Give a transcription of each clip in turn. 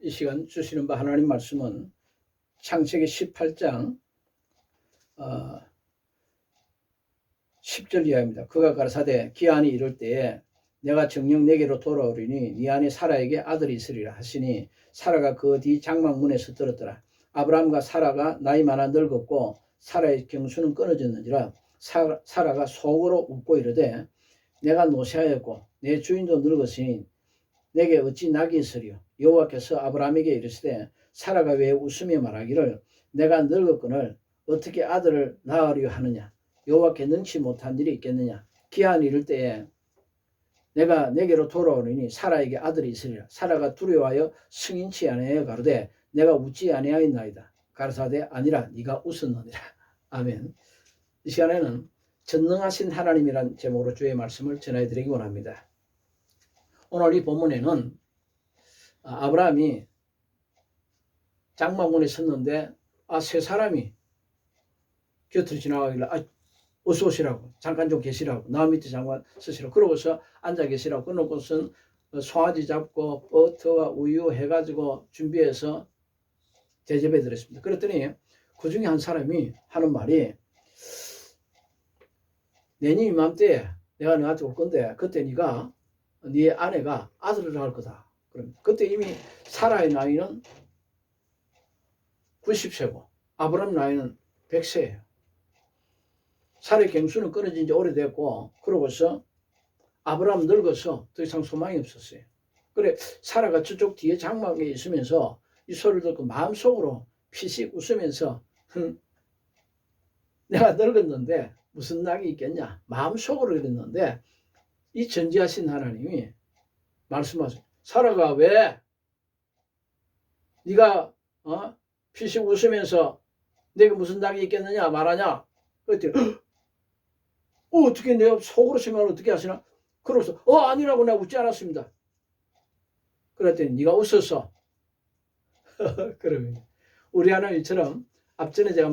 이 시간 주시는 바 하나님 말씀은 창세기 18장 10절 이하입니다. 그가 가라사대 기한이 이를 때에 내가 정녕 내게로 돌아오리니 네 안에 사라에게 아들이 있으리라 하시니 사라가 그 뒤 장막문에서 들었더라. 아브라함과 사라가 나이 많아 늙었고 사라의 경수는 끊어졌는지라 사라가 속으로 웃고 이르되 내가 노쇠하였고 내 주인도 늙었으니 내게 어찌 낙이 있으리요. 여호와께서 아브라함에게 이르시되 사라가 왜 웃으며 말하기를 내가 늙었거늘 어떻게 아들을 낳으려 하느냐. 여호와께 능치 못한 일이 있겠느냐. 기한이 이를 때에 내가 내게로 돌아오리니 사라에게 아들이 있으리라. 사라가 두려워하여 승인치 아니하여 가로되 내가 웃지 아니하였나이다. 가라사대 아니라 네가 웃었느니라. 아멘. 이 시간에는 전능하신 하나님이란 제목으로 주의 말씀을 전해드리기 원합니다. 오늘 이 본문에는 아브라함이 장막문에 섰는데 세 사람이 곁으로 지나가길래 어서 오시라고, 잠깐 좀 계시라고, 나 밑에 잠깐 서시라고, 그러고서 앉아 계시라고, 그러고선 송아지 잡고 버터와 우유 해가지고 준비해서 대접해 드렸습니다. 그랬더니 그 중에 한 사람이 하는 말이 내년 이맘때 내가 너한테 올 건데 그때 네가 네 아내가 아들을 낳을 거다. 그럼 그때 이미 사라의 나이는 90세고 아브라함 나이는 100세예요. 사라의 경수는 끊어진 지 오래됐고 그러고서 아브라함 늙어서 더 이상 소망이 없었어요. 그래 사라가 저쪽 뒤에 장막에 있으면서 이 소리를 듣고 마음속으로 피식 웃으면서 내가 늙었는데 무슨 낙이 있겠냐 마음속으로 그랬는데 이 전지하신 하나님이 말씀하세요. 사라가 왜 네가 피식 웃으면서 내가 무슨 낙이 있겠느냐 말하냐. 그랬더니 어떻게 내가 속으로 생각을 어떻게 하시나. 그러면서 아니라고 내가 웃지 않았습니다. 그랬더니 네가 웃었어. 그러면 우리 하나님처럼 앞전에 제가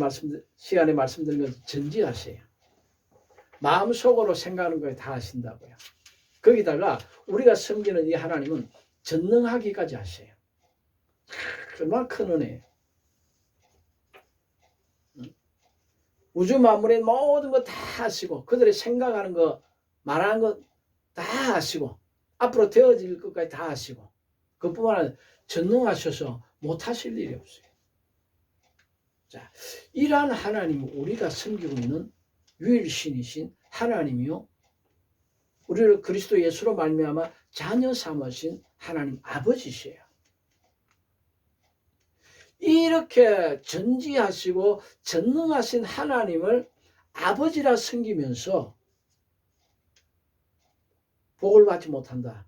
시간에 말씀드린 것처럼 전지하세요. 마음속으로 생각하는 거에 다 하신다고요. 거기다가 우리가 섬기는 이 하나님은 전능하기까지 하세요. 정말 큰 은혜예요. 우주 만물의 모든 거 다 하시고 그들이 생각하는 거 말하는 거 다 하시고 앞으로 되어질 것까지 다 하시고 그뿐만 아니라 전능하셔서 못하실 일이 없어요. 자, 이러한 하나님이 우리가 섬기고 있는 유일신이신 하나님이요 우리를 그리스도 예수로 말미암아 자녀 삼으신 하나님 아버지시에요. 이렇게 전지하시고 전능하신 하나님을 아버지라 섬기면서 복을 받지 못한다.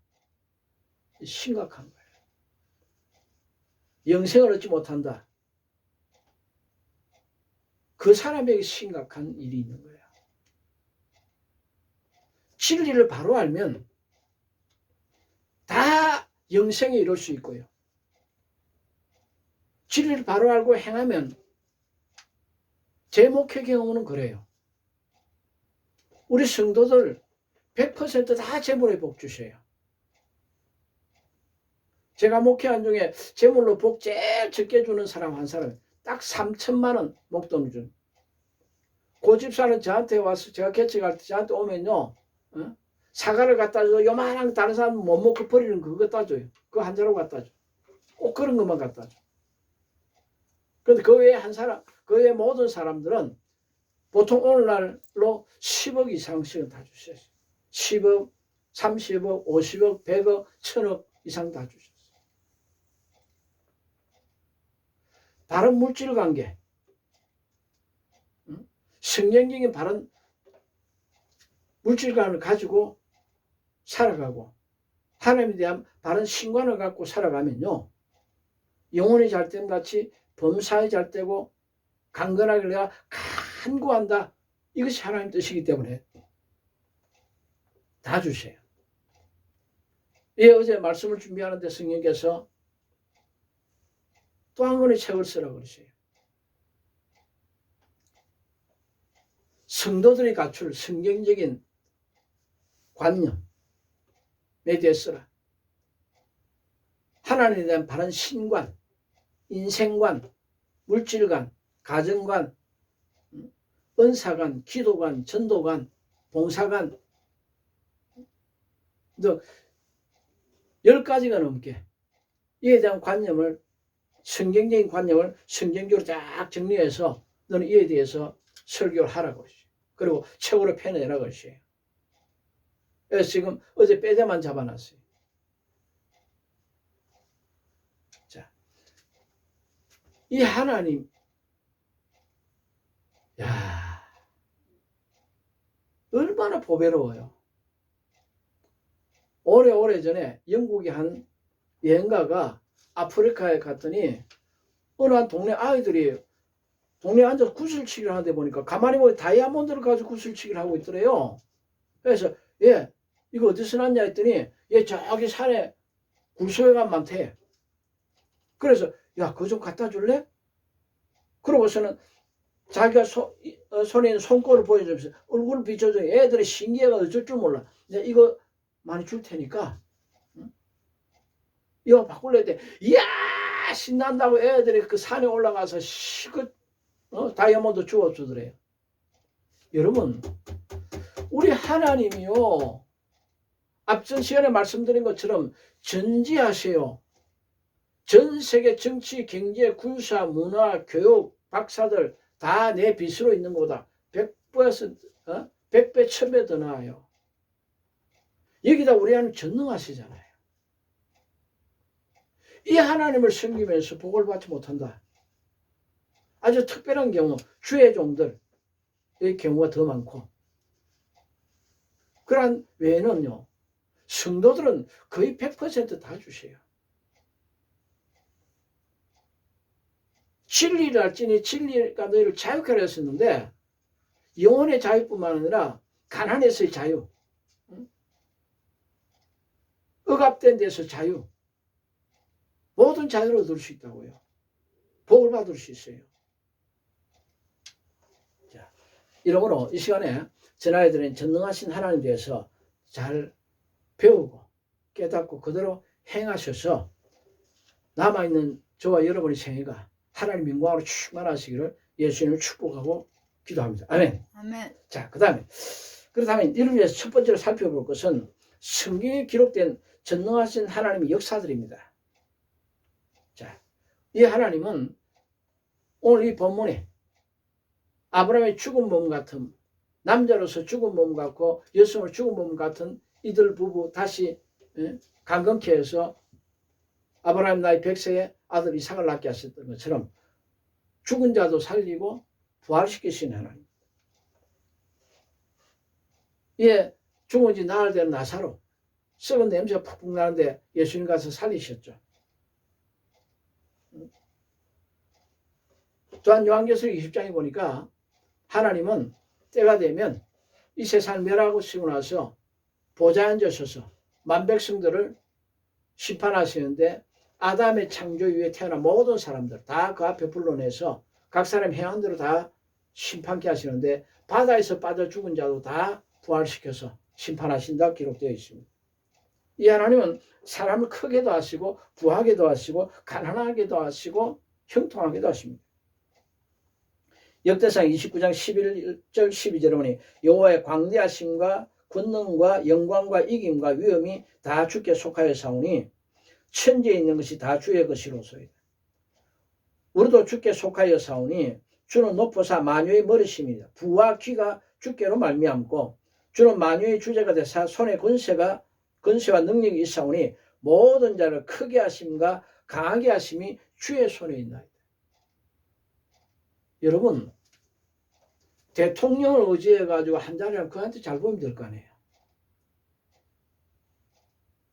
심각한 거예요. 영생을 얻지 못한다. 그 사람에게 심각한 일이 있는 거예요. 진리를 바로 알면 다 영생에 이룰 수 있고요. 진리를 바로 알고 행하면 제 목회 경험은 그래요. 우리 성도들 100% 다 재물에 복 주셔요. 제가 목회한 중에 재물로 복 제일 적게 주는 사람 한 사람 딱 3천만 원 목돈 준. 그 집사는 저한테 와서 제가 개척할 때 저한테 오면요 사과를 갖다 줘. 요만한 다른 사람 못 먹고 버리는 그거 갖다 줘요. 그거 한 자루 갖다 줘. 꼭 그런 것만 갖다 줘. 그런데 그 외에 한 사람, 그 외에 모든 사람들은 보통 오늘날로 10억 이상씩은 다 주셨어요. 10억, 30억, 50억, 100억, 1000억 이상 다 주셨어요. 바른 물질 관계, 성경적인 바른 물질관을 가지고 살아가고 하나님에 대한 바른 신관을 갖고 살아가면요 영혼이 잘됨 같이 범사에 잘되고 강건하게 내가 간구한다. 이것이 하나님 뜻이기 때문에 다 주세요. 어제 말씀을 준비하는데 성령께서 또 한 권의 책을 쓰라고 그러세요. 성도들이 갖출 성경적인 관념에 대해 쓰라. 하나님에 대한 바른 신관, 인생관, 물질관, 가정관, 은사관, 기도관, 전도관, 봉사관, 10가지가 넘게 이에 대한 관념을, 성경적인 관념을 성경적으로 쫙 정리해서 너는 이에 대해서 설교를 하라고 하시죠. 그리고 책으로 펴내라고 하시요. 그래서 지금 어제 빼대만 잡아놨어요. 자, 이 하나님, 야, 얼마나 보배로워요. 오래전에 영국의 한 여행가가 아프리카에 갔더니 어느 한 동네 아이들이 동네에 앉아서 구슬치기를 하는데 보니까 가만히 보니 다이아몬드를 가지고 구슬치기를 하고 있더래요. 그래서 예, 이거 어디서 났냐 했더니 예, 저기 산에 굴소회가 많대. 그래서 야, 그거 좀 갖다 줄래? 그러고서는 자기가 손에 있는 손꼽을 보여주면서 얼굴을 비춰줘. 애들이 신기해가 어쩔 줄 몰라. 이거 많이 줄 테니까 이거 바꿀래 때 이야 신난다고 애들이 그 산에 올라가서 다이아몬드 주워주더래요. 여러분, 우리 하나님이요, 앞선 시간에 말씀드린 것처럼 전지하세요. 전 세계 정치, 경제, 군사, 문화, 교육, 박사들 다 내 빚으로 있는 것보다 100%, 100배, 1000배 더 나아요. 여기다 우리 하나님 전능하시잖아요. 이 하나님을 섬기면서 복을 받지 못한다. 아주 특별한 경우, 주의 종들의 경우가 더 많고, 그러한 외에는요, 성도들은 거의 100% 다 주세요. 진리를 알지니 진리가 너희를 자유케 하려 했었는데, 영혼의 자유뿐만 아니라 가난에서의 자유, 억압된 데서 자유, 모든 자유를 얻을 수 있다고요. 복을 받을 수 있어요. 자, 이러므로 이 시간에 전하여드린 전능하신 하나님 대해서 잘 배우고 깨닫고 그대로 행하셔서 남아있는 저와 여러분의 생애가 하나님 영광으로 충만하시기를 예수님을 축복하고 기도합니다. 아멘. 아멘. 자, 그렇다면 이를 위해서 첫 번째로 살펴볼 것은 성경에 기록된 전능하신 하나님의 역사들입니다. 자, 이 하나님은 오늘 이 본문에 아브라함의 죽은 몸 같은, 남자로서 죽은 몸 같고 여성으로 죽은 몸 같은 이들 부부 다시 강건케 해서 아브라함 나이 100세에 아들 이삭을 낳게 하셨던 것처럼 죽은 자도 살리고 부활시키신 하나님. 예, 죽은 지 나흘 된 나사로 썩은 냄새가 푹푹 나는데 예수님 가서 살리셨죠. 또한 요한계시록 20장에 보니까 하나님은 때가 되면 이 세상을 멸하고 쓰고 나서 보좌에 앉으셔서 만백성들을 심판하시는데 아담의 창조 이후에 태어난 모든 사람들 다 그 앞에 불러내서 각 사람 행한 대로 다 심판케 하시는데 바다에서 빠져 죽은 자도 다 부활시켜서 심판하신다고 기록되어 있습니다. 이 하나님은 사람을 크게도 하시고 부하게도 하시고 가난하게도 하시고 형통하게도 하십니다. 역대상 29장 11절 12절에 보니 여호와의 광대하심과 권능과 영광과 이김과 위엄이 다 주께 속하여 사오니 천지에 있는 것이 다 주의 것이로소이다. 우리도 주께 속하여 사오니 주는 높으사 만유의 머리심이다. 부와 귀가 주께로 말미암고 주는 만유의 주제가 되사 손에 권세와 능력이 있사오니 모든 자를 크게 하심과 강하게 하심이 주의 손에 있나이다. 여러분, 대통령을 의지해가지고 한 자리를 그한테 잘 보면 될 거 아니에요.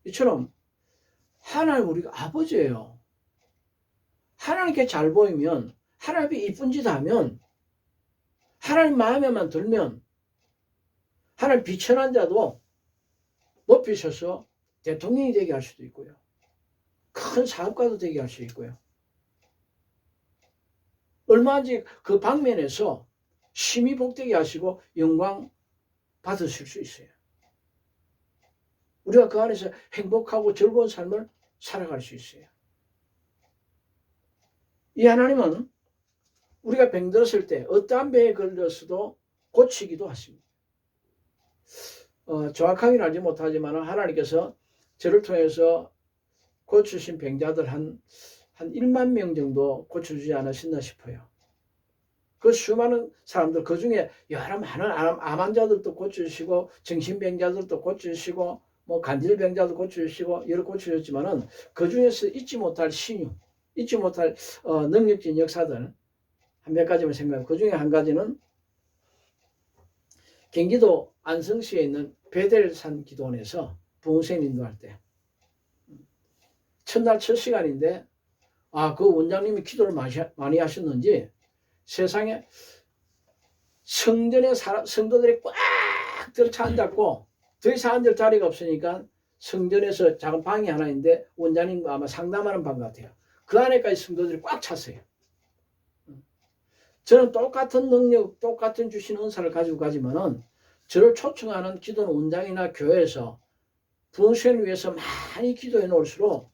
이처럼 하나님 우리가 아버지예요. 하나님께 잘 보이면, 하나님이 이쁜 짓 하면, 하나님 마음에만 들면 하나님 비천한 자도 높이셔서 대통령이 되게 할 수도 있고요. 큰 사업가도 되게 할 수 있고요. 얼마든지 그 방면에서 심히 복되게 하시고 영광 받으실 수 있어요. 우리가 그 안에서 행복하고 즐거운 삶을 살아갈 수 있어요. 이 하나님은 우리가 병들었을 때 어떠한 병에 걸렸어도 고치기도 하십니다. 정확하게는 알지 못하지만 하나님께서 저를 통해서 고치신 병자들 한 1만 명 정도 고쳐주지 않으셨나 싶어요. 그 수많은 사람들, 그 중에 여러 많은 암 환자들도 고쳐주시고, 정신병자들도 고쳐주시고, 뭐 간질병자도 고쳐주시고, 여러 고쳐주셨지만은 그 중에서 잊지 못할 신유, 잊지 못할 능력적인 역사들 한 몇 가지만 생각해요. 그 중에 한 가지는 경기도 안성시에 있는 베델산 기도원에서 부흥생 인도할 때 첫날 첫 시간인데 그 원장님이 기도를 많이 하셨는지 세상에 성전에 성도들이 꽉 들어차 앉았고 더 이상 앉을 자리가 없으니까 성전에서 작은 방이 하나 있는데 원장님과 아마 상담하는 방 같아요. 그 안에까지 성도들이 꽉 찼어요. 저는 똑같은 능력, 똑같은 주신 은사를 가지고 가지만은 저를 초청하는 기도는 원장이나 교회에서 부흥수행을 위해서 많이 기도해 놓을수록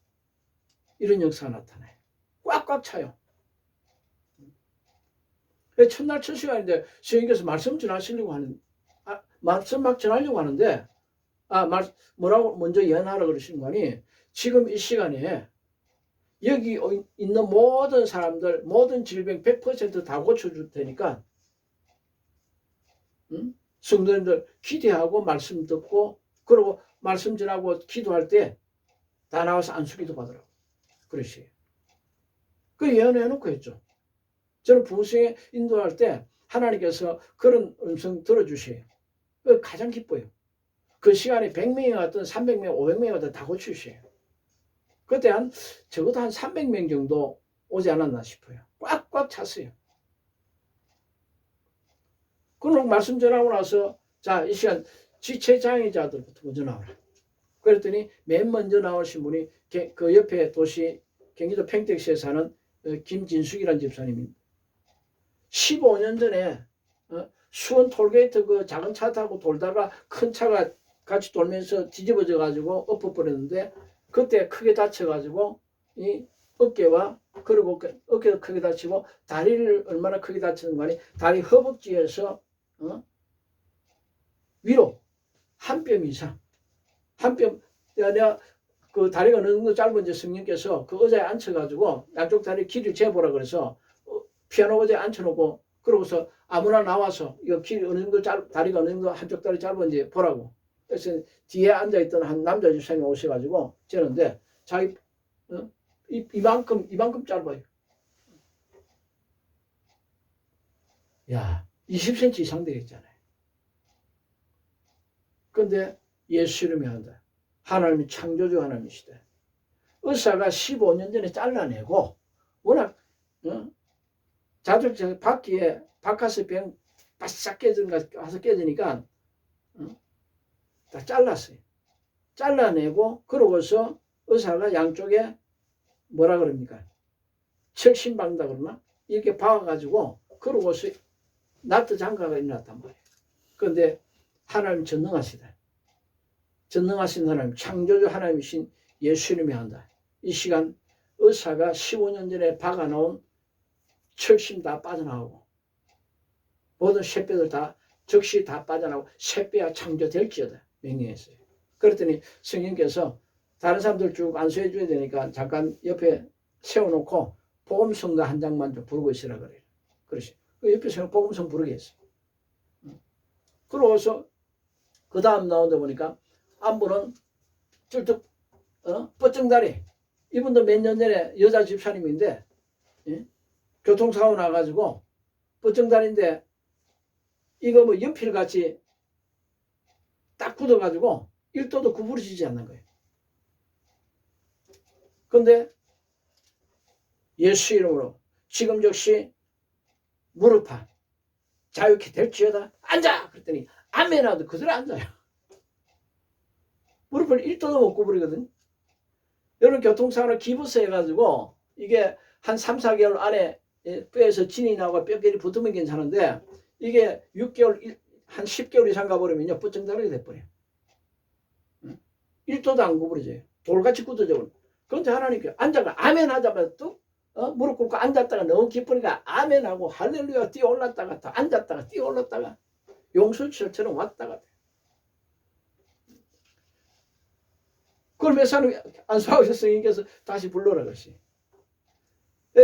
이런 역사가 나타나요. 꽉꽉 차요. 첫날 첫 시간인데 선생님께서 말씀 전하시려고 하는 말씀 막 전하려고 하는데 뭐라고 먼저 예언하라 그러시는 거니 지금 이 시간에 여기 있는 모든 사람들 모든 질병 100% 다 고쳐줄 테니까 성도님들 기대하고 말씀 듣고 그리고 말씀 전하고 기도할 때 다 나와서 안수기도 받으라고 그러시에요. 그 예언해 놓고 했죠. 저는 부흥생에 인도할 때 하나님께서 그런 음성 들어주세요. 가장 기뻐요. 그 시간에 100명이 왔든 300명, 500명이 왔든 다 고치셔요. 그때 적어도 한 300명 정도 오지 않았나 싶어요. 꽉꽉 찼어요. 그럼 말씀 전하고 나서 자, 이 시간 지체장애자들부터 먼저 나오라. 그랬더니 맨 먼저 나오신 분이 그 옆에 도시 경기도 평택시에 사는 김진숙이라는 집사님입니다. 15년 전에 수원 톨게이트 그 작은 차 타고 돌다가 큰 차가 같이 돌면서 뒤집어져 가지고 엎어버렸는데 그때 크게 다쳐가지고 이 어깨와 그리고 어깨도 크게 다치고 다리를 얼마나 크게 다치는 거니 다리 허벅지에서 위로 한 뼘 이상 한 뼘 내가 그 다리가 어느 정도 짧은지 성령께서 그 의자에 앉혀가지고 양쪽 다리 길이를 재보라 그래서 피아노 의자에 앉혀놓고 그러고서 아무나 나와서 이거 길이 어느 정도 다리가 어느 정도 한쪽 다리 짧은지 보라고. 그래서 뒤에 앉아있던 한 남자 집사님이 오셔가지고 재는데 자기 이만큼 짧아요. 야 20cm 이상 되겠잖아요. 근데 예수 이름이 한다. 하나님이 창조주 하나님이시다. 의사가 15년 전에 잘라내고 워낙 자주 바퀴에 바카스 병 바싹 깨지니까 다 잘랐어요. 잘라내고 그러고서 의사가 양쪽에 뭐라 그럽니까? 철심박는다 그러나? 이렇게 박아가지고 그러고서 나트 장가가 일어났단 말이에요. 그런데 하나님 전능하시다. 전능하신 하나님, 창조주 하나님이신 예수 이름이 한다. 이 시간 의사가 15년 전에 박아놓은 철심 다 빠져나오고 모든 쇠뼈들 다 즉시 다 빠져나오고 쇠뼈가 창조될지어다 명령했어요. 그랬더니 성령께서 다른 사람들 쭉 안수해 줘야 되니까 잠깐 옆에 세워놓고 복음성가 한 장만 좀 부르고 있으라 그래요. 그러시. 그 옆에서 복음성 부르게 했어요. 그러고서 그 다음 나온다 보니까 안부는 쩔뚝 뻗정다리. 이분도 몇 년 전에 여자 집사님인데 교통사고 나가지고 뻗정다리인데 이거 뭐 연필같이 딱 굳어가지고 1도도 구부러지지 않는 거예요. 그런데 예수 이름으로 지금 즉시 무릎아 자유케 될지어다 앉아. 그랬더니 아멘 하도 그대로 앉아요. 무릎을 1도도 못 구부리거든. 여러분 교통사고를 기부서 해가지고 이게 한 3, 4개월 안에 뼈에서 진이 나오고 뼈끼리 붙으면 괜찮은데 이게 6개월 한 10개월 이상 가버리면요 뻗정다리게 돼버려요. 1도도 안 구부러져요. 돌같이 굳어져 버려. 그런데 하나님께 앉아가 아멘 하자마자 뚝 무릎 꿇고 앉았다가 너무 기쁘니까 아멘하고 할렐루야 뛰어 올랐다가 또 앉았다가 뛰어 올랐다가 용수철처럼 왔다가 그걸 몇 사람이 안수하셔서 스님께서 다시 불러라 그러시.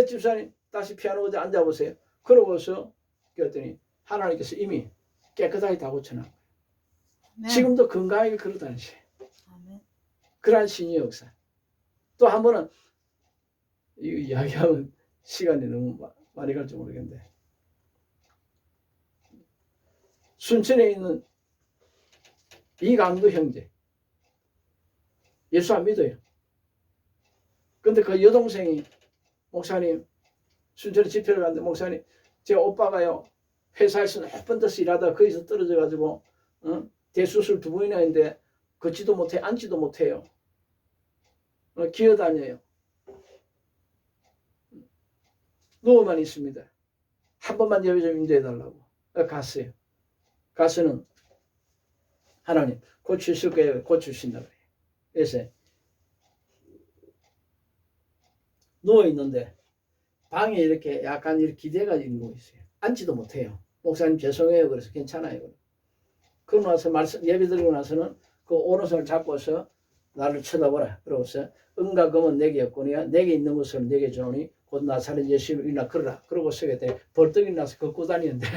집사님 다시 피아노 어디 앉아보세요. 그러고서 그랬더니 하나님께서 이미 깨끗하게 다 고쳐놨고 지금도 건강하게 걸어다니시. 그러한 신의 역사. 또 한 번은 이 이야기하면 시간이 너무 많이 갈지 모르겠는데 순천에 있는 이강도 형제 예수 안 믿어요. 근데 그 여동생이 목사님 순천에 집회를 갔는데 목사님 제 오빠가요 회사에서 나쁜 데서 일하다가 거기서 떨어져 가지고 대수술 2번이나 했는데 걷지도 못해 앉지도 못해요. 기어다녀요. 누워만 있습니다. 한 번만 예배 좀 인도해달라고 갔어요. 가서는 하나님 고치실 거예요. 고치신다 그래요. 그래서 누워있는데 방에 이렇게 약간 이렇게 기대가 있는 거 있어요. 앉지도 못해요. 목사님 죄송해요. 그래서 괜찮아요. 그러고 나서 예배 드리고 나서는 그 오른손을 잡고서 나를 쳐다보라. 그러고서 은과 금은 내게 없거니와 내게 있는 것을 내게 주노니 곧 나사렛 예수를 일어나 걸어라. 그러고 서게 돼 벌떡 일어나서 걷고 다니는데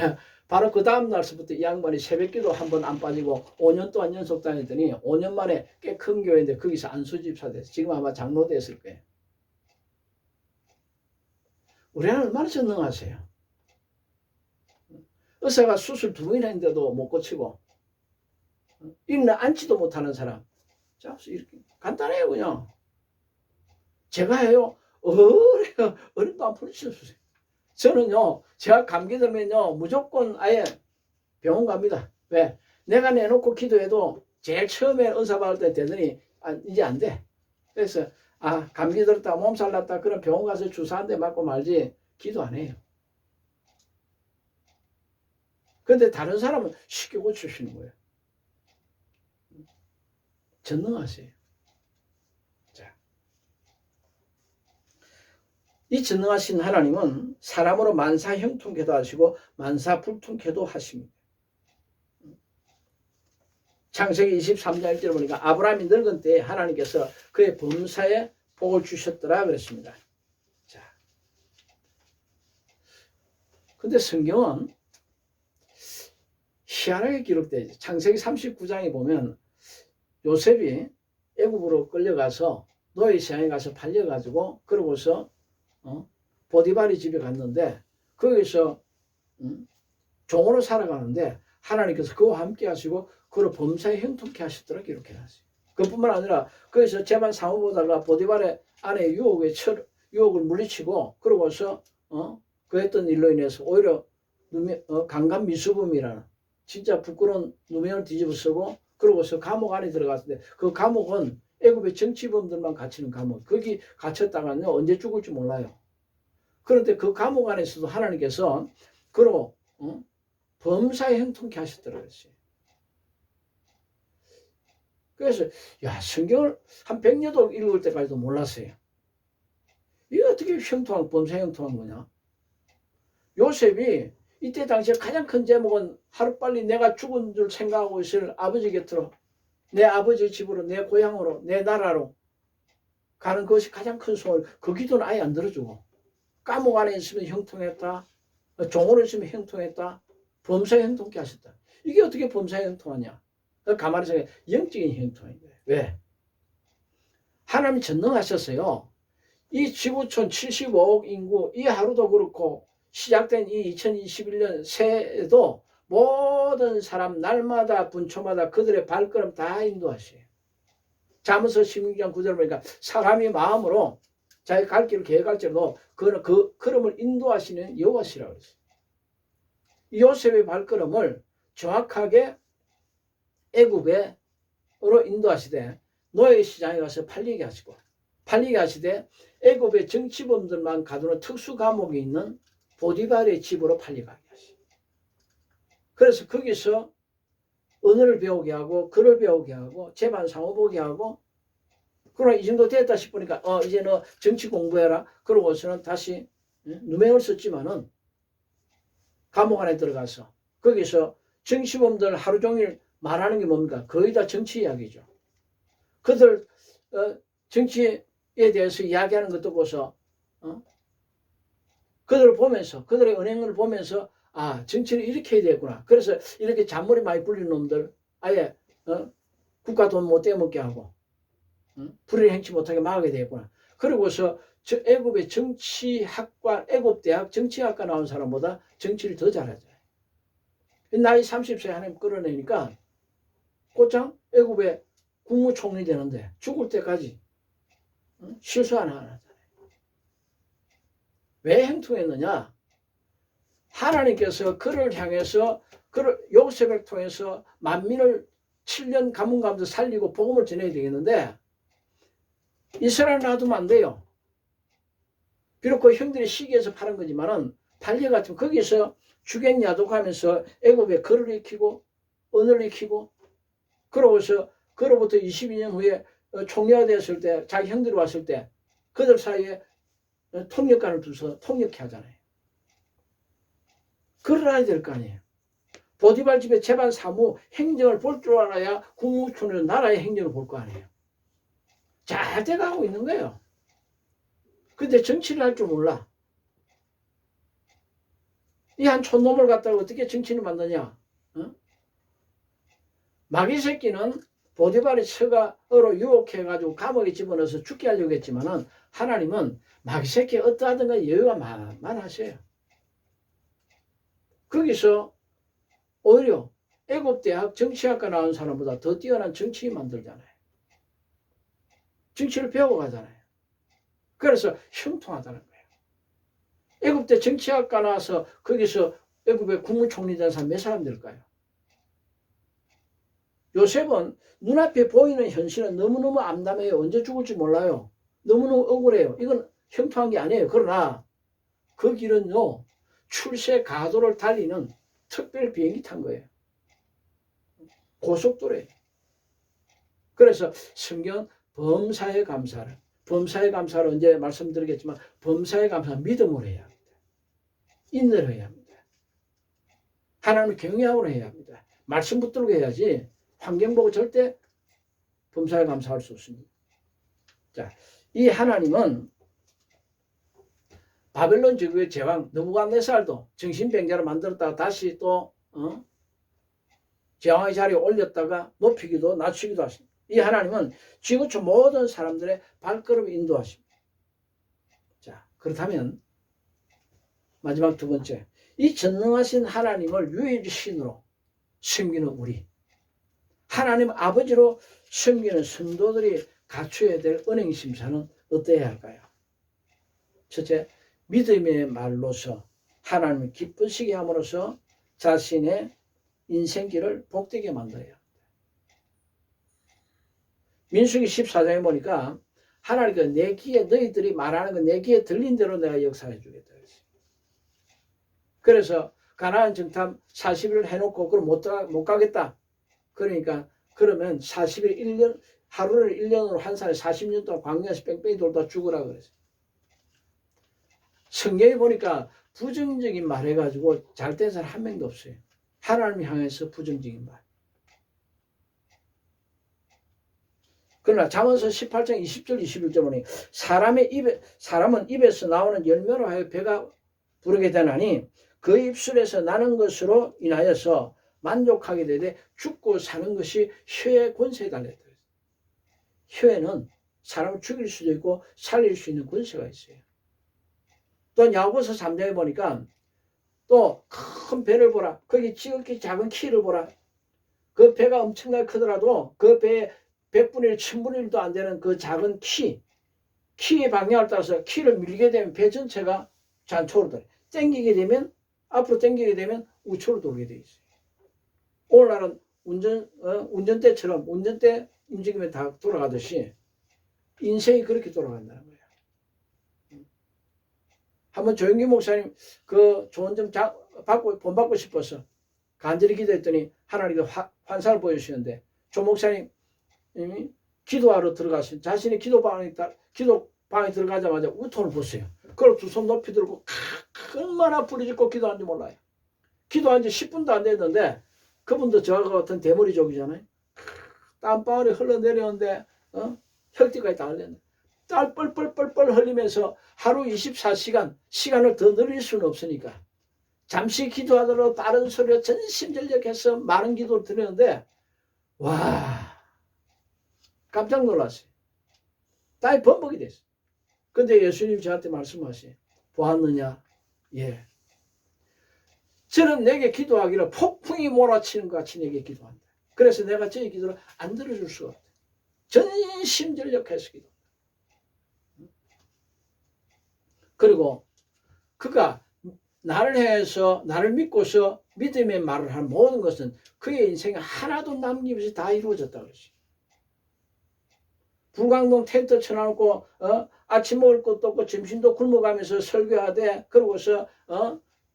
바로 그 다음 날서부터 이 양반이 새벽기도 한 번 안 빠지고 5년 동안 연속 다녔더니 5년 만에 꽤 큰 교회인데 거기서 안수집사 됐어요. 지금 아마 장로 됐을 거예요. 우리 하나님 얼마나 전능하세요. 의사가 수술 2번이나 했는데도 못 고치고 일어나 앉지도 못하는 사람 잡수 이렇게 간단해요. 그냥 제가 해요. 어림도 안 풀리셨어요. 저는요 제가 감기 들면요 무조건 아예 병원 갑니다. 왜? 내가 내놓고 기도해도 제일 처음에 은사 받을 때 되더니 이제 안 돼. 그래서 감기 들었다 몸살 났다 그럼 병원 가서 주사 한 대 맞고 말지 기도 안 해요. 그런데 다른 사람은 쉽게 고치시는 거예요. 전능하세요. 자, 이 전능하신 하나님은 사람으로 만사 형통케도 하시고 만사 불통케도 하십니다. 창세기 23장 1절 보니까 아브라함이 늙은 때에 하나님께서 그의 범사에 복을 주셨더라 그랬습니다. 자, 근데 성경은 희한하게 기록되어 있어요. 창세기 39장에 보면 요셉이 애굽으로 끌려가서 노예 시장에 가서 팔려가지고 그러고서 보디발이 집에 갔는데 거기서 종으로 살아가는데 하나님께서 그와 함께 하시고 그를 범사에 형통케 하셨더라 기록해놨어요. 그뿐만 아니라 거기서 재반 사무보다가 보디발의 아내 유혹을 물리치고 그러고서 그 했던 일로 인해서 오히려 강간 미수범이라는 진짜 부끄러운 누명을 뒤집어 쓰고 그러고서 감옥 안에 들어갔는데 그 감옥은 애굽의 정치범들만 갇히는 감옥. 거기 갇혔다가는 언제 죽을지 몰라요. 그런데 그 감옥 안에서도 하나님께서 그로 범사에 형통케 하셨더라고요. 그래서 성경을 한 100년도 읽을 때까지도 몰랐어요. 이게 어떻게 범사에 형통한 거냐. 요셉이 이때 당시에 가장 큰 제목은 하루빨리 내가 죽은 줄 생각하고 있을 아버지 곁으로 내 아버지 집으로 내 고향으로 내 나라로 가는 것이 가장 큰 소원. 그 기도는 아예 안 들어주고 감옥 안에 있으면 형통했다. 종으로 있으면 형통했다. 범사에 형통케 하셨다. 이게 어떻게 범사에 형통하냐. 가만히 생각해. 영적인 형통인 거예요. 왜? 하나님이 전능하셨어요. 이 지구촌 75억 인구 이 하루도 그렇고 시작된 이 2021년 새해에도 모든 사람 날마다 분초마다 그들의 발걸음 다 인도하셔요. 잠언서 16장 9절 보니까 사람이 마음으로 자기 갈 길을 계획할지라도 그 걸음을 인도하시는 여호와시라고 그랬어요. 요셉의 발걸음을 정확하게 애굽으로 인도하시되 노예 시장에 가서 팔리게 하시되 애굽의 정치범들만 가두는 특수 감옥에 있는 보디발의 집으로 팔려가게 하시고 그래서 거기서 언어를 배우게 하고 글을 배우게 하고 재반 상호 보게 하고 그러나 이 정도 됐다 싶으니까 이제 너 정치 공부해라. 그러고서는 다시 누명을 썼지만은 감옥 안에 들어가서 거기서 정치범들 하루 종일 말하는 게 뭡니까? 거의 다 정치 이야기죠. 그들 정치에 대해서 이야기하는 것도 보고서 그들을 보면서 그들의 은행을 보면서 정치를 이렇게 해야 되겠구나. 그래서 이렇게 잔머리 많이 굴리는 놈들 아예 국가 돈 못 떼먹게 하고 불의를 행치 못하게 막아야 되겠구나. 그리고서 애굽의 정치학과 애굽대학 정치학과 나온 사람보다 정치를 더 잘하죠. 나이 30세 하나님 끌어내니까 곧장 애굽의 국무총리 되는데 죽을 때까지 실수 하나 안 하잖아요. 왜 행통했느냐? 하나님께서 그를 향해서 요셉을 통해서 만민을 7년 가문 가운데 살리고 복음을 전해야 되겠는데 이스라엘 놔두면 안 돼요. 비록 그 형들이 시기해서 팔은 거지만은 달려갔지만 거기서 주객야독하면서 애굽에 글을 익히고 언어를 익히고 그러고서 그로부터 22년 후에 총리가 되었을 때 자기 형들이 왔을 때 그들 사이에 통역관을 두서 통역해 하잖아요. 글을 알아야 될 거 아니에요. 보디발 집의 재반 사무 행정을 볼 줄 알아야 국무총리는 나라의 행정을 볼 거 아니에요. 잘 돼가고 있는 거예요. 근데 정치를 할 줄 몰라. 이 한 촌놈을 갖다가 어떻게 정치를 만드냐? 마귀 새끼는 보디발의 처가로 유혹해가지고 감옥에 집어넣어서 죽게 하려고 했지만은 하나님은 마귀 새끼 어떠하든가 여유가 많으셔요. 거기서 오히려 애국대학 정치학과 나온 사람보다 더 뛰어난 정치인 만들잖아요. 정치를 배워가잖아요. 그래서 형통하다는 거예요. 애국대 정치학과 나와서 거기서 애국의 국무총리 된 사람 몇 사람 될까요? 요셉은 눈앞에 보이는 현실은 너무너무 암담해요. 언제 죽을지 몰라요. 너무너무 억울해요. 이건 형통한 게 아니에요. 그러나 그 길은요. 출세 가도를 달리는 특별 비행기 탄 거예요. 고속도로에. 그래서 성경 범사에 감사를 언제 말씀드리겠지만 범사에 감사는 믿음으로 해야 합니다. 인내로 해야 합니다. 하나님을 경외함으로 해야 합니다. 말씀 붙들고 해야지 환경 보고 절대 범사에 감사할 수 없습니다. 자, 이 하나님은 바벨론 제국의 제왕 느부갓네살도 정신병자로 만들었다가 다시 또 제왕의 자리에 올렸다가 높이기도 낮추기도 하십니다. 이 하나님은 지구촌 모든 사람들의 발걸음을 인도하십니다. 자, 그렇다면 마지막 두 번째, 이 전능하신 하나님을 유일신으로 섬기는 우리, 하나님 아버지로 섬기는 성도들이 갖춰야 될 은행심사는 어때야 할까요? 첫째, 믿음의 말로서 하나님을 기쁘시게 함으로써 자신의 인생길을 복되게 만들어야 합니다. 민수기 14장에 보니까 하나님께서 내 귀에 너희들이 말하는 거 내 귀에 들린 대로 내가 역사해 주겠다. 그래서 가나안 정탐 40일을 해놓고 그걸 못 가겠다. 그러니까 그러면 40일 1년 하루를 1년으로 한 살에 40년 동안 광야에서 뺑뺑이 돌다 죽으라 그랬어요. 성경에 보니까 부정적인 말 해가지고 잘된 사람 한 명도 없어요. 하나님을 향해서 부정적인 말. 그러나 잠언서 18장 20절 21절 보니 사람은 입에서 나오는 열매로 하여 배가 부르게 되나니 그 입술에서 나는 것으로 인하여서 만족하게 되되 죽고 사는 것이 혀의 권세에 달렸다. 혀에는 사람을 죽일 수도 있고 살릴 수 있는 권세가 있어요. 또 야고보서 3장에 보니까 또 큰 배를 보라. 거기 지극히 작은 키를 보라. 그 배가 엄청나게 크더라도 그 배에 100분의 1, 1000분의 1도 안 되는 그 작은 키의 방향을 따라서 키를 밀게 되면 배 전체가 잔초로 돌아요. 앞으로 당기게 되면 우초로 돌게 돼 있어요. 오늘날은 운전대처럼 운전대 움직이면 다 돌아가듯이 인생이 그렇게 돌아간다는 거예요. 한번 조영기 목사님 그 좋은 점 본받고 싶어서 간절히 기도했더니 하나님께 환상을 보여주시는데 조 목사님 기도하러 들어가신 자신이 기도방에 들어가자마자 우통을 벗어요. 그걸 두 손 높이 들고 얼마나 부르짖고 기도하는지 몰라요. 기도한 지 10분도 안 됐는데 그분도 저와 같은 대머리족이잖아요. 땀방울이 흘러내려오는데 혈띠까지 다 흘렸네. 땀 뻘뻘뻘뻘 흘리면서 하루 24시간 시간을 더 늘릴 수는 없으니까 잠시 기도하더라도 다른 소리로 전심전력해서 많은 기도를 드리는데 와 깜짝 놀랐어요. 땀이 범벅이 됐어요. 근데 예수님 저한테 말씀하시 보았느냐? 예. 저는 내게 기도하기를 폭풍이 몰아치는 것 같이 내게 기도한다. 그래서 내가 저의 기도를 안 들어줄 수가 없다. 전심전력해서 기도한다. 그리고 그가 나를 해서 나를 믿고서 믿음의 말을 한 모든 것은 그의 인생에 하나도 남김없이 다 이루어졌다 그랬어요. 불광동 텐트 쳐놓고 아침 먹을 것도 없고 점심도 굶어가면서 설교하되 그러고서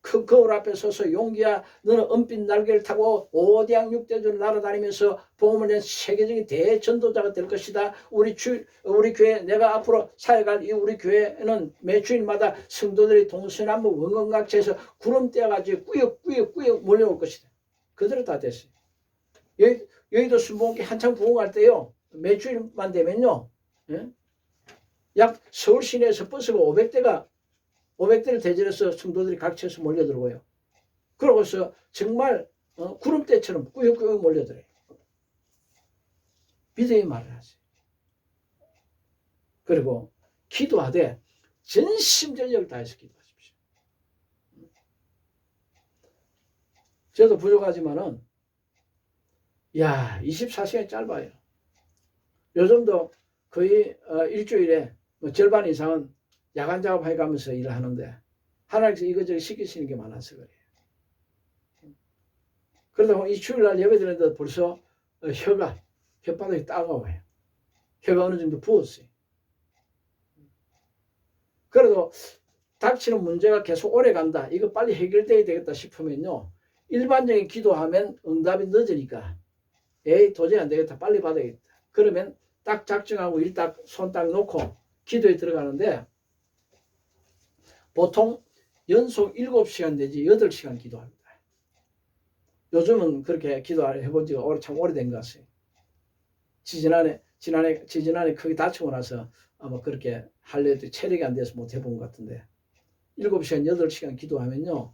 큰 거울 앞에 서서 용기야 너는 은빛 날개를 타고 오대양 육대주를 날아다니면서 복음을 낸 세계적인 대전도자가 될 것이다. 우리 교회 내가 앞으로 사역할 이 우리 교회는 매 주일마다 성도들이 동서남북 원건각지에서 구름 떼어가지고 꾸역꾸역 몰려올 것이다. 그대로 다 됐어요. 여의도 순복음교회 한창 부흥할 때요. 매 주일만 되면요. 예? 약 서울 시내에서 버스가 500대를 대절해서 성도들이 각처에서 몰려들고요. 그러고서 정말 구름대처럼 꾸역꾸역 몰려들어요. 믿음의 말을 하세요. 그리고 기도하되 전심전력을 다해서 기도하십시오. 저도 부족하지만은 24시간이 짧아요. 요즘도 거의 일주일에 절반 이상은 야간 작업해 가면서 일을 하는데 하나님께서 이것저것 시키시는 게 많아서 그래요. 그러다 이 주일날 예배 드리는데 벌써 혓바닥이 따가워요. 혀가 어느 정도 부었어요. 그래도 닥치는 문제가 계속 오래 간다. 이거 빨리 해결돼야 되겠다 싶으면요. 일반적인 기도하면 응답이 늦으니까 도저히 안 되겠다. 빨리 받아야겠다. 그러면 딱 작정하고 손 딱 놓고 기도에 들어가는데 보통 연속 7시간 내지 8시간 기도합니다. 요즘은 그렇게 기도를 해본 지가 참 오래된 것 같아요. 지지난해 크게 다치고 나서 아마 그렇게 할래도 체력이 안 돼서 못 해본 것 같은데 7시간, 8시간 기도하면요.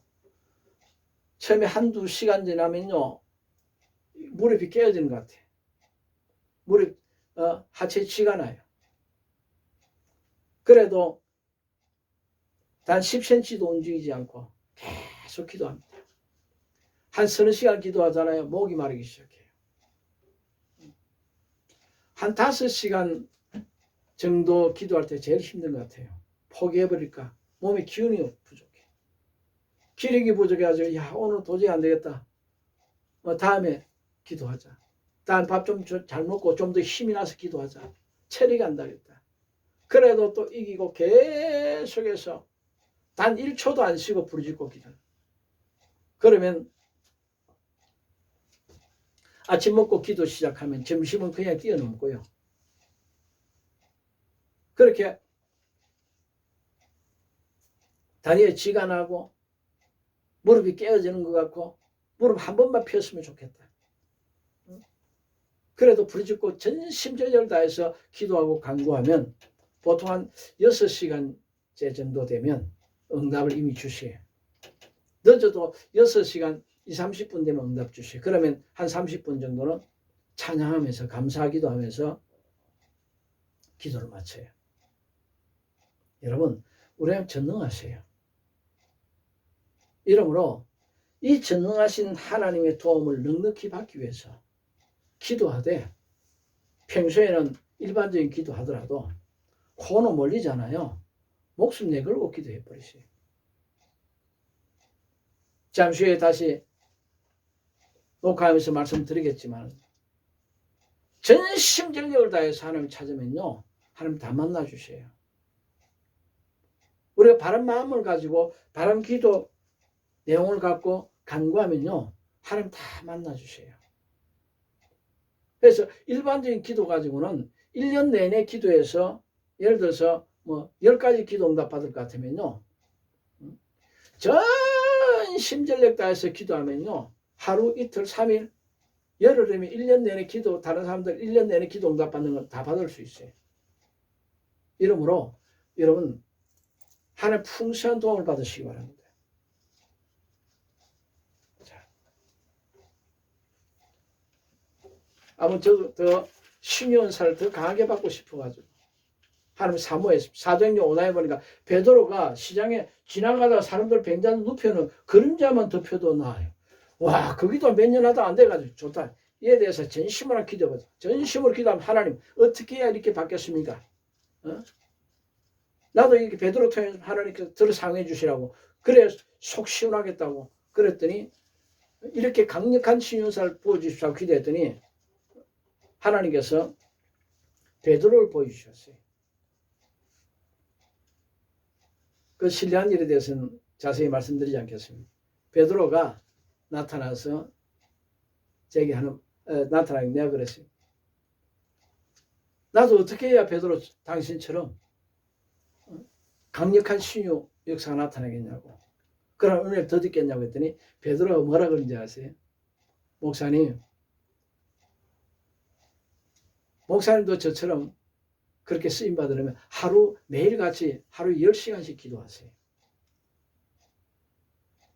처음에 한두 시간 지나면요. 무릎이 깨어지는 것 같아요. 하체 치가 나요. 그래도 단 10cm도 움직이지 않고 계속 기도합니다. 한 서너 시간 기도하잖아요. 목이 마르기 시작해요. 한 5시간 정도 기도할 때 제일 힘든 것 같아요. 포기해버릴까? 몸에 기운이 부족해. 기력이 부족해가지고 오늘 도저히 안 되겠다. 다음에 기도하자. 다음 밥 좀 잘 먹고 좀 더 힘이 나서 기도하자. 체력이 안 나겠다. 그래도 또 이기고 계속해서 단 1초도 안 쉬고 부르짖고 기도해. 그러면 아침 먹고 기도 시작하면 점심은 그냥 뛰어넘고요. 그렇게 다리에 쥐가 나고 무릎이 깨어지는 것 같고 무릎 한 번만 폈으면 좋겠다. 그래도 부르짖고 전심전력을 다해서 기도하고 간구하면 보통 한 6시간째 정도 되면 응답을 이미 주시에요. 늦어도 6시간 20, 30분 되면 응답 주시에요. 그러면 한 30분 정도는 찬양하면서 감사하기도 하면서 기도를 마쳐요. 여러분, 우리는 전능하세요. 이러므로 이 전능하신 하나님의 도움을 넉넉히 받기 위해서 기도하되 평소에는 일반적인 기도하더라도 코너 몰리잖아요. 목숨 내걸고 기도해 버리세요. 잠시 후에 다시 녹화하면서 말씀드리겠지만 전심전력을 다해서 하나님 찾으면요. 하나님 다 만나주세요. 우리가 바른 마음을 가지고 바른 기도 내용을 갖고 간구하면요. 하나님 다 만나주세요. 그래서 일반적인 기도 가지고는 1년 내내 기도해서 예를 들어서 뭐 10가지 기도 응답 받을 것 같으면요. 전 심전력 다해서 기도하면요. 하루, 이틀, 3일, 열흘이면 1년 내내 기도, 다른 사람들 1년 내내 기도 응답 받는 건 다 받을 수 있어요. 이러므로 여러분 하나님 풍성한 도움을 받으시기 바랍니다. 자, 아무튼 저도 더 신유 은사를 더 강하게 받고 싶어가지고 하나님 사모했습니다. 사도행전 5장에 보니까 베드로가 시장에 지나가다가 사람들 뱅자는 눕혀는 그림자만 덮여도 나아요. 와, 거기도 몇 년 하다 안 돼가지고 좋다. 이에 대해서 전심으로 기도하자. 전심으로 기도하면 하나님 어떻게 해야 이렇게 바뀌었습니까? 나도 이렇게 베드로 통해서 하나님께서 들어 상해 주시라고 그래 속 시원하겠다고 그랬더니 이렇게 강력한 신윤사를 보여주십시오 기도했더니 하나님께서 베드로를 보여주셨어요. 그 신뢰한 일에 대해서는 자세히 말씀드리지 않겠습니다. 베드로가 나타나서 제게 나타나게 내가 그랬어요. 나도 어떻게 해야 베드로 당신처럼 강력한 신유 역사가 나타나겠냐고. 그럼 은혜를 더 듣겠냐고 했더니 베드로가 뭐라 그런지 아세요? 목사님도 저처럼 그렇게 쓰임 받으려면 매일같이 하루 10시간씩 기도하세요.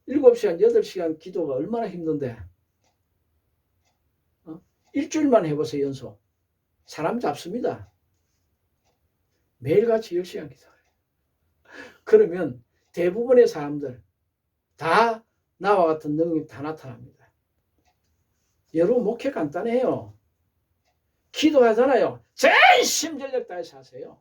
7시간, 8시간 기도가 얼마나 힘든데. 일주일만 해보세요, 연속. 사람 잡습니다. 매일같이 10시간 기도해요. 그러면 대부분의 사람들 다 나와 같은 능력이 다 나타납니다. 여러분 목회 간단해요. 기도하잖아요. 전심전력 다해서 하세요.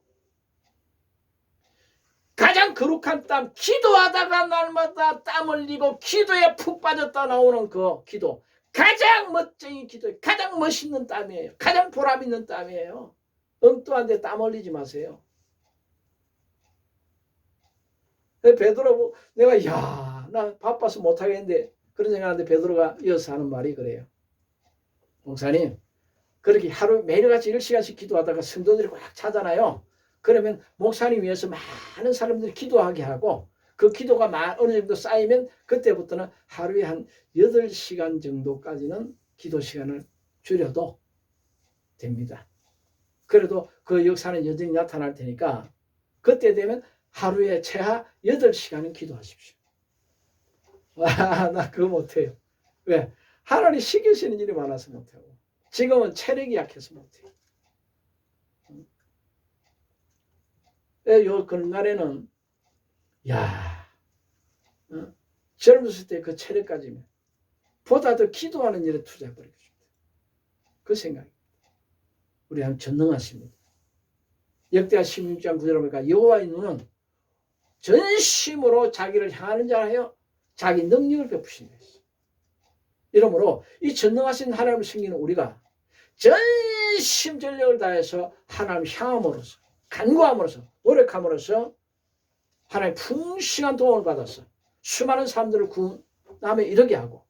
가장 거룩한 땀, 기도하다가 날마다 땀 흘리고 기도에 푹 빠졌다 나오는 그 기도. 가장 멋쟁이 기도, 가장 멋있는 땀이에요. 가장 보람 있는 땀이에요. 엉뚱한데 땀 흘리지 마세요. 베드로 내가 나 바빠서 못하겠는데 그런 생각하는데 베드로가 이어서 하는 말이 그래요. 목사님 그렇게 하루 매일같이 1시간씩 기도하다가 성도들이 꽉 차잖아요. 그러면 목사님 위해서 많은 사람들이 기도하게 하고 그 기도가 어느 정도 쌓이면 그때부터는 하루에 한 8시간 정도까지는 기도 시간을 줄여도 됩니다. 그래도 그 역사는 여전히 나타날 테니까 그때 되면 하루에 최하 8시간은 기도하십시오. 나 그거 못해요. 왜? 하나님 시키시는 일이 많아서 못하고 지금은 체력이 약해서 못해요. 요 근간에는 젊었을 때 그 체력까지면 보다 더 기도하는 일에 투자해버리겠습니다. 그 생각입니다. 우리 하나님 전능하십니다. 역대하 16장 9절에 보니까 여호와의 눈은 전심으로 자기를 향하는 자라요. 자기 능력을 베푸신다. 이러므로 이 전능하신 하나님을 섬기는 우리가 전심전력을 다해서 하나님을 향함으로써 간구함으로써 노력함으로써 하나님의 풍성한 도움을 받아서 수많은 사람들을 구원함에 이르게 하고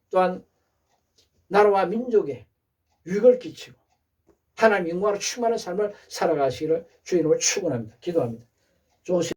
또한 나라와 민족에 유익을 끼치고 하나님 영광으로 충만한 삶을 살아가시기를 주의 이름으로 축원합니다. 기도합니다. 좋으신